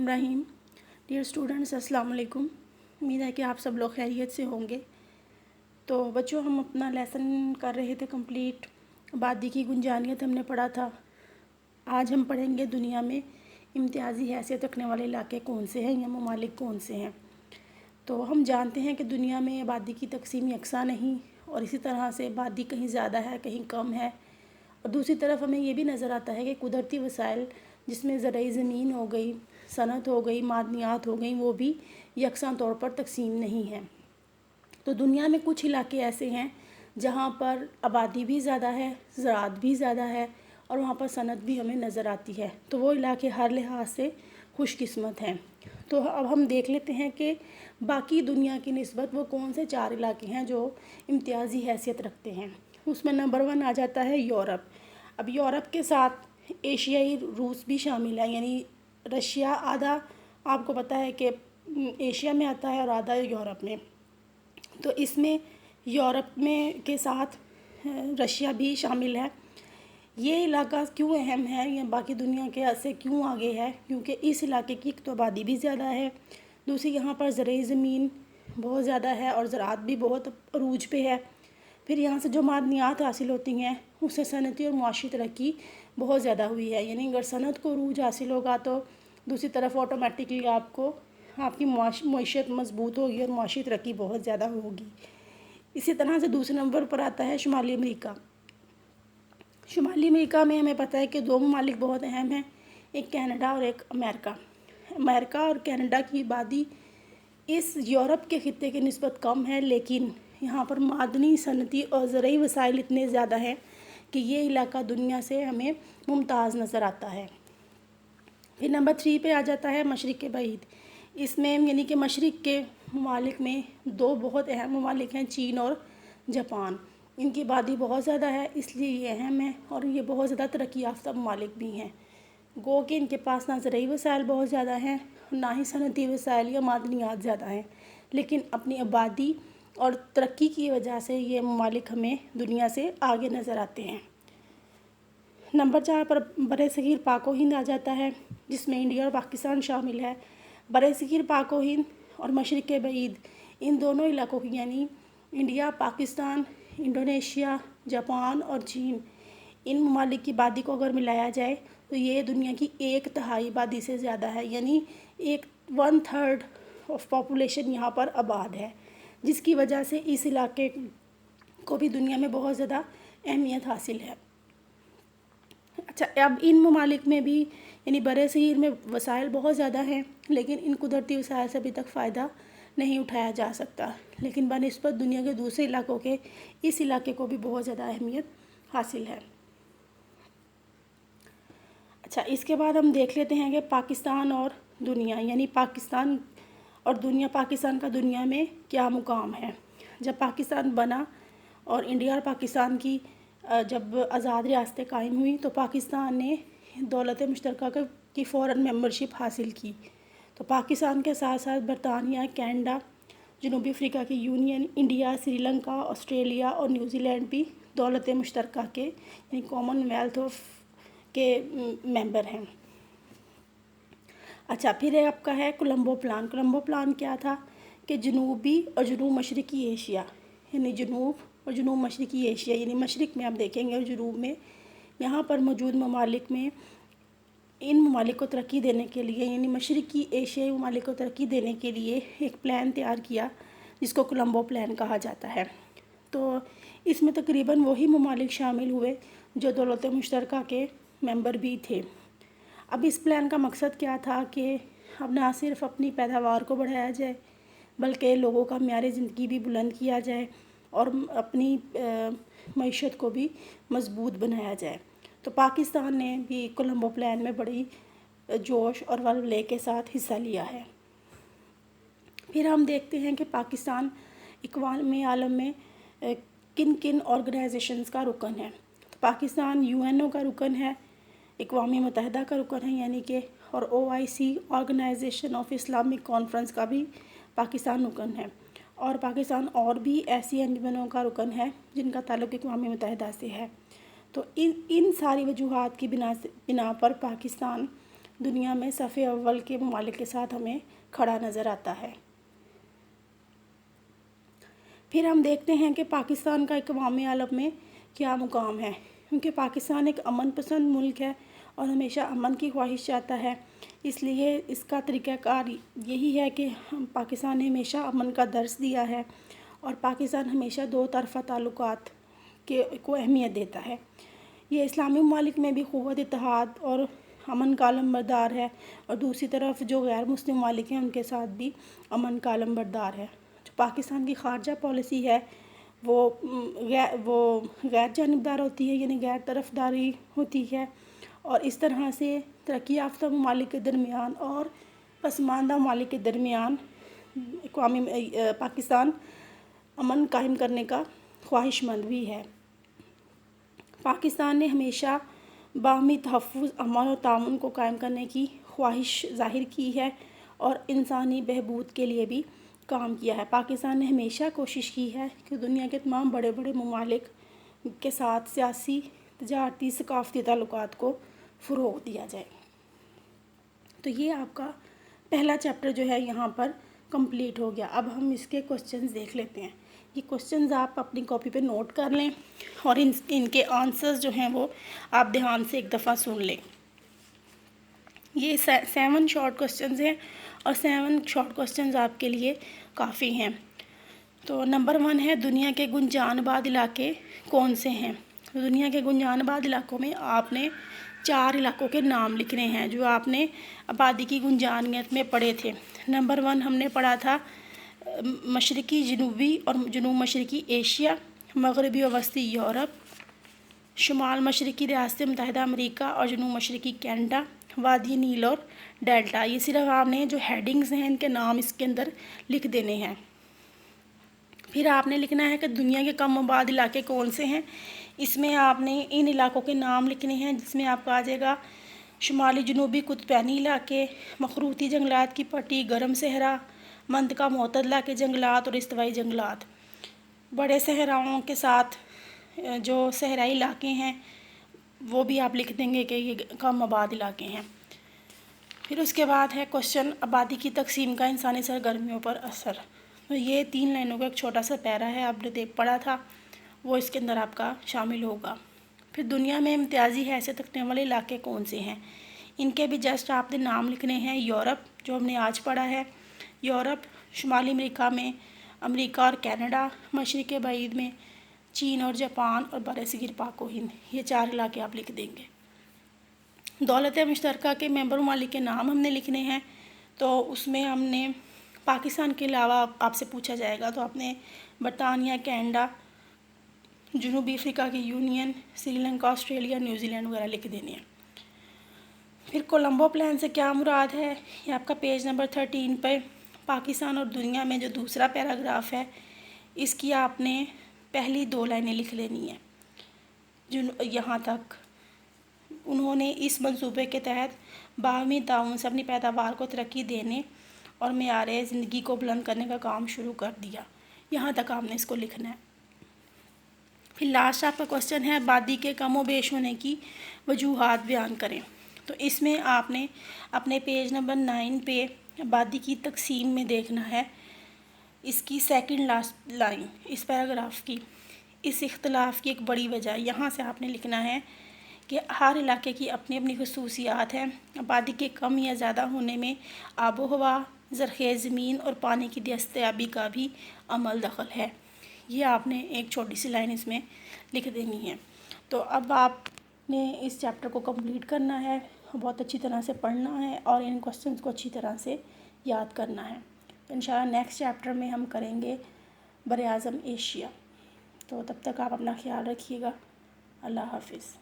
बिस्मिल्लाहिर्रहमानिर्रहीम। Dear students, अस्सलाम वालेकुम। उम्मीद है कि आप सब लोग खैरियत से होंगे। तो बच्चों, हम अपना लेसन कर रहे थे कंप्लीट। आबादी की गुंजानियत हमने पढ़ा था। आज हम पढ़ेंगे दुनिया में इम्तियाज़ी हैसियत रखने वाले इलाके कौन से हैं या ममालिक कौन से हैं। तो हम जानते हैं कि दुनिया में आबादी की तकसीम यकसा नहीं, और इसी तरह से आबादी कहीं ज़्यादा है कहीं कम है। और दूसरी तरफ हमें ये भी नज़र आता है कि कुदरती वसाइल, जिसमें ज़रई ज़मीन हो गई, सनत हो गई, मादनियात हो गई, वो भी यकसा तौर पर तकसीम नहीं है। तो दुनिया में कुछ इलाके ऐसे हैं जहाँ पर आबादी भी ज़्यादा है, ज़राअत भी ज़्यादा है, और वहाँ पर सनत भी हमें नज़र आती है। तो वो इलाके हर लिहाज से खुशकिस्मत हैं। तो अब हम देख लेते हैं कि बाकी दुनिया की निस्बत वो कौन से 4 इलाके हैं जो इम्तियाज़ी हैसियत रखते हैं। उसमें नंबर 1 आ जाता है यूरोप। अब यूरोप के साथ एशियाई रूस भी शामिल है, यानी रशिया आधा आपको पता है कि एशिया में आता है और आधा यूरोप में। तो इसमें यूरोप में के साथ रशिया भी शामिल है। ये इलाका क्यों अहम है या बाकी दुनिया के से क्यों आगे है, क्योंकि इस इलाके की एक तो आबादी भी ज़्यादा है, दूसरी यहाँ पर ज़रई ज़मीन बहुत ज़्यादा है और ज़राअत भी बहुत अरूज पे है। फिर यहाँ से जो मादनियात हासिल होती हैं उससे सनती और मुआशी तरक्की बहुत ज़्यादा हुई है। यानी अगर सनत को अरूज हासिल होगा तो दूसरी तरफ ऑटोमेटिकली आपकी मईशत मजबूत होगी और मुआशी तरक्की बहुत ज़्यादा होगी। इसी तरह से दूसरे नंबर पर आता है शुमाली अमेरिका। शुमाली अमेरिका में हमें पता है कि 2 ममालिक बहुत अहम हैं, एक कनाडा और एक अमेरिका। अमेरिका और कनाडा की आबादी इस यूरोप के ख़ित्ते की निस्बत कम है, लेकिन यहाँ पर मादनी, सनती और ज़रई वसाइल इतने ज़्यादा हैं कि ये इलाका दुनिया से हमें मुमताज़ नज़र आता है। फिर नंबर 3 पे आ जाता है मशरिक़ बईद। इसमें यानी कि मशरिक़ के ममालिक में 2 बहुत अहम ममालिक हैं, चीन और जापान। इनकी आबादी बहुत ज़्यादा है, इसलिए ये अहम है, और ये बहुत ज़्यादा तरक्की याफ्ता ममालिक भी हैं। गो कि इनके पास ना ज़रई वसाइल बहुत ज़्यादा हैं, ना ही सनती वसाइल या मादनियात ज़्यादा हैं, लेकिन अपनी आबादी और तरक्की की वजह से ये ममालिक हमें दुनिया से आगे नज़र आते हैं। नंबर 4 पर बरसगीर पाको हिंद आ जाता है, जिसमें इंडिया और पाकिस्तान शामिल है। बरसगीर पाको हिंद और मशरिक़ बईद, इन दोनों इलाकों की यानी इंडिया, पाकिस्तान, इंडोनेशिया, जापान और चीन, इन ममालिक की आबादी को अगर मिलाया जाए तो ये दुनिया की 1/3 आबादी से ज़्यादा है, यानी 1/3 ऑफ पॉपुलेशन यहाँ पर आबाद है, जिसकी वजह से इस इलाके को भी दुनिया में बहुत ज़्यादा अहमियत हासिल है। अच्छा, अब इन ममालिक में भी यानी बरसगीर में वसाइल बहुत ज़्यादा हैं, लेकिन इन कुदरती वसाइल से अभी तक फ़ायदा नहीं उठाया जा सकता, लेकिन बनिस्बत दुनिया के दूसरे इलाकों के इस इलाके को भी बहुत ज़्यादा अहमियत हासिल है। अच्छा, इसके बाद हम देख लेते हैं कि पाकिस्तान और दुनिया, यानी पाकिस्तान और दुनिया, पाकिस्तान का दुनिया में क्या मुकाम है। जब पाकिस्तान बना और इंडिया और पाकिस्तान की जब आज़ाद रियासतें कायम हुई तो पाकिस्तान ने दौलत मुश्तरका की फ़ौरन मेंबरशिप हासिल की। तो पाकिस्तान के साथ साथ बरतानिया, कनाडा, जनूबी अफ्रीका की यूनियन, इंडिया, श्रीलंका, ऑस्ट्रेलिया और न्यूजीलैंड भी दौलत मुश्तरका के यानी कॉमनवेल्थ के मेंबर हैं। अच्छा, फिर आपका है कोलंबो प्लान। कोलंबो प्लान क्या था कि जनूबी और जनूब मशरक़ी एशिया, यानी जनूब और जनूब मशरक़ी एशिया, यानी मशरक़ में आप देखेंगे और जनूब में, यहाँ पर मौजूद ममालिक में इन ममालिक को तरक्की देने के लिए, यानी मशरक़ी एशियाई ममालिक को तरक्की देने के लिए एक प्लान तैयार किया जिसको कोलंबो प्लान कहा जाता है। तो इसमें तकरीबन वही ममालिक शामिल हुए जो दौलत मुश्तरका के मेंबर भी थे। अब इस प्लान का मकसद क्या था कि अब ना सिर्फ अपनी पैदावार को बढ़ाया जाए, बल्कि लोगों का म्यार ज़िंदगी भी बुलंद किया जाए और अपनी मईशत को भी मजबूत बनाया जाए। तो पाकिस्तान ने भी कोलंबो प्लान में बड़ी जोश और वल्वले के साथ हिस्सा लिया है। फिर हम देखते हैं कि पाकिस्तान इक़वाम आलम में किन किन ऑर्गेनाइजेशंस का रुकन है। तो पाकिस्तान यूएनओ का रुकन है, इक़वाम मुत्तहिदा का रुकन है यानी कि, और OIC organisation of Islamic conference का भी पाकिस्तान रुकन है, और पाकिस्तान और भी ऐसी अंजुमनों का रुकन है जिनका ताल्लुक़ इक़वाम मुत्तहिदा से है। तो इन सारी वजूहात की बिना पर पाकिस्तान دنیا میں صف اول کے ممالک کے ساتھ ہمیں کھڑا نظر آتا ہے۔ پھر ہم دیکھتے ہیں کہ پاکستان کا اقوام عالم میں کیا مقام ہے، کیونکہ پاکستان ایک امن پسند ملک ہے اور ہمیشہ امن کی خواہش چاہتا ہے۔ اس لیے اس کا طریقہ کار یہی ہے کہ پاکستان نے ہمیشہ امن کا درس دیا ہے اور پاکستان ہمیشہ دو طرفہ تعلقات کو اہمیت دیتا ہے۔ یہ اسلامی ممالک میں بھی قوت اتحاد اور امن کا علم بردار ہے، اور دوسری طرف جو غیر مسلم ممالک ہیں ان کے ساتھ بھی امن کا علم بردار ہے۔ جو پاکستان کی خارجہ پالیسی ہے وہ غیر جانبدار ہوتی ہے، یعنی غیر طرفداری ہوتی ہے، اور اس طرح سے ترقی یافتہ ممالک کے درمیان اور پسماندہ ممالک کے درمیان پاکستان امن قائم کرنے کا خواہش مند بھی ہے۔ پاکستان نے ہمیشہ باہمی تحفظ، امن اور تعاون کو قائم کرنے کی خواہش ظاہر کی ہے اور انسانی بہبود کے لیے بھی کام کیا ہے۔ پاکستان نے ہمیشہ کوشش کی ہے کہ دنیا کے تمام بڑے بڑے ممالک کے ساتھ سیاسی، تجارتی، ثقافتی تعلقات کو فروغ دیا جائے۔ تو یہ آپ کا پہلا چیپٹر جو ہے یہاں پر کمپلیٹ ہو گیا۔ اب ہم اس کے کوسچنز دیکھ لیتے ہیں۔ یہ کوسچنز آپ اپنی کاپی پہ نوٹ کر لیں اور ان کے آنسرز جو ہیں وہ آپ دھیان سے ایک دفعہ سن لیں۔ یہ 7 شارٹ کوسچنز ہیں اور 7 شارٹ کوسچنز آپ کے لیے کافی ہیں۔ تو نمبر 1 ہے، دنیا کے گنجان آباد علاقے کون سے ہیں؟ دنیا کے گنجان آباد علاقوں میں آپ نے 4 علاقوں کے نام لکھنے ہیں جو آپ نے آبادی کی گنجانیت میں پڑھے تھے۔ نمبر 1 ہم نے پڑھا تھا مشرقی جنوبی اور جنوب مشرقی ایشیا، مغربی و وسطی یورپ، شمال مشرقی ریاستیں متحدہ امریکہ اور جنوب مشرقی کینیڈا، وادی نیل اور ڈیلٹا۔ یہ صرف آپ نے جو ہیڈنگز ہیں ان کے نام اس کے اندر لکھ دینے ہیں۔ پھر آپ نے لکھنا ہے کہ دنیا کے کم آباد علاقے کون سے ہیں۔ اس میں آپ نے ان علاقوں کے نام لکھنے ہیں جس میں آپ کا آ جائے گا شمالی جنوبی قطبینی علاقے، مخروطی جنگلات کی پٹی، گرم صحرا، منطقہ معتدلہ کے جنگلات اور استوائی جنگلات۔ بڑے صحراؤں کے ساتھ جو صحرائی علاقے ہیں وہ بھی آپ لکھ دیں گے کہ یہ کم آباد علاقے ہیں۔ پھر اس کے بعد ہے کوشچن آبادی کی تقسیم کا انسانی سرگرمیوں پر اثر۔ تو یہ 3 لائنوں کا ایک چھوٹا سا پیرا ہے، آپ نے پڑھا تھا، وہ اس کے اندر آپ کا شامل ہوگا۔ پھر دنیا میں امتیازی حیثیت رکھنے والے علاقے کون سے ہیں؟ ان کے بھی جسٹ آپ نے نام لکھنے ہیں۔ یورپ جو ہم نے آج پڑھا ہے، یورپ، شمالی امریکہ میں امریکہ اور کینیڈا، مشرق بعید میں چین اور جاپان، اور برصغیر پاک و ہند۔ یہ 4 علاقے آپ لکھ دیں گے۔ دولت مشترکہ کے ممبر ممالک کے نام ہم نے لکھنے ہیں، تو اس میں ہم نے پاکستان کے علاوہ آپ سے پوچھا جائے گا تو آپ نے برطانیہ، کینیڈا، جنوبی افریقہ کی union, Sri Lanka, Australia, New Zealand وغیرہ لکھ دینے ہیں۔ پھر کولمبو پلان سے کیا مراد ہے؟ یہ آپ کا پیج نمبر 13 پہ پاکستان اور دنیا میں جو دوسرا پیراگراف ہے اس کی آپ نے پہلی 2 لائنیں لکھ لینی ہیں۔ یہاں تک انہوں نے اس منصوبے کے تحت باہمی تعاون سے اپنی پیداوار کو ترقی دینے اور معیار زندگی کو بلند کرنے کا کام شروع کر دیا۔ یہاں تک آپ نے اس کو لکھنا ہے۔ پھر لاسٹ آپ کا کوسچن ہے آبادی کے کم و بیش ہونے کی وجوہات بیان کریں۔ تو اس میں آپ نے اپنے پیج نمبر 9 پہ آبادی کی تقسیم میں دیکھنا ہے اس کی 2nd لاسٹ لائن اس پیراگراف کی، اس اختلاف کی ایک بڑی وجہ یہاں سے آپ نے لکھنا ہے کہ ہر علاقے کی اپنی اپنی خصوصیات ہیں۔ آبادی کے کم یا زیادہ ہونے میں آب و ہوا، زرخیز زمین اور پانی کی دستیابی کا بھی عمل دخل ہے۔ یہ آپ نے ایک چھوٹی سی لائن اس میں لکھ دینی ہے۔ تو اب آپ نے اس چیپٹر کو کمپلیٹ کرنا ہے، بہت اچھی طرح سے پڑھنا ہے اور ان کوسچنز کو اچھی طرح سے یاد کرنا ہے۔ انشاءاللہ نیکسٹ چیپٹر میں ہم کریں گے براعظم ایشیا۔ تو تب تک آپ اپنا خیال رکھیے گا۔ اللہ حافظ۔